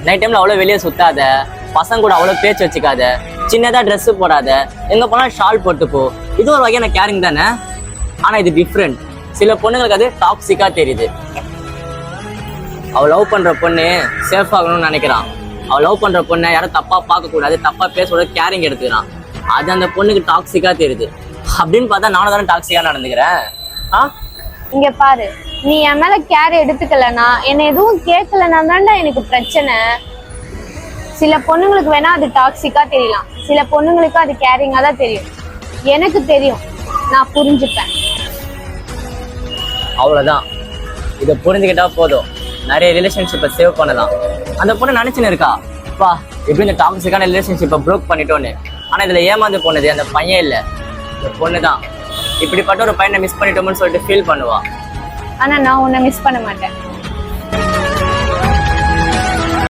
Night டைம்ல அவ்வளோ வெளியே சுத்தாத, பசங்க கூட அவ்வளோ பேச்சு வச்சுக்காத, சின்னதா ட்ரெஸ் போடாத, எங்க போனாலும் ஷால் போட்டுப்போ. இது ஒரு வகையான கேரிங் தானே. ஆனா இது டிஃப்ரெண்ட். சில பொண்ணுங்களுக்கு அது டாக்ஸிக்கா தெரியுது. அவள் லவ் பண்ற பொண்ணு சேஃப் ஆகணும்னு நினைக்கிறான். அவள் லவ் பண்ற பொண்ணை யாரும் தப்பா பார்க்க கூடாது, தப்பா பேசக்கூடாது, கேரிங் எடுத்துக்கிறான். அது அந்த பொண்ணுக்கு டாக்ஸிக்கா தெரியுது. அப்படின்னு பார்த்தா நானும் தானே டாக்ஸிக்கா நடந்துக்கிறேன். இங்க பாரு, நீ என் மேல கேர் எடுத்துக்கலனா, என்ன எதுவும் கேட்கலனா தான்டா எனக்கு பிரச்சனை. சில பொண்ணுங்களுக்கு வேணா அது டாக்ஸிக்கா தெரியலாம், சில பொண்ணுங்களுக்கு அது கேரிங்கா தான் தெரியும். எனக்கு தெரியும், நான் புரிஞ்சுப்பேன். அவ்வளவுதான். இதை புரிஞ்சுக்கிட்டா போதும், நிறைய ரிலேஷன்ஷிப்பை சேவ் பண்ணலாம். அந்த பொண்ணு நினைச்சுன்னு இருக்கா, பா எப்படி இந்த டாக்ஸிக்கான ரிலேஷன்ஷிப்பை ப்ரோக் பண்ணிட்டோன்னு. ஆனா இதுல ஏமாந்து போனது அந்த பையன் இல்ல, இந்த பொண்ணு தான். இப்படிப்பட்ட ஒரு பையனை மிஸ் பண்ணிட்டோம்னு சொல்லிட்டு ஃபீல் பண்ணுவா. ஆனா நான் உன்னை மிஸ் பண்ண மாட்டேன்.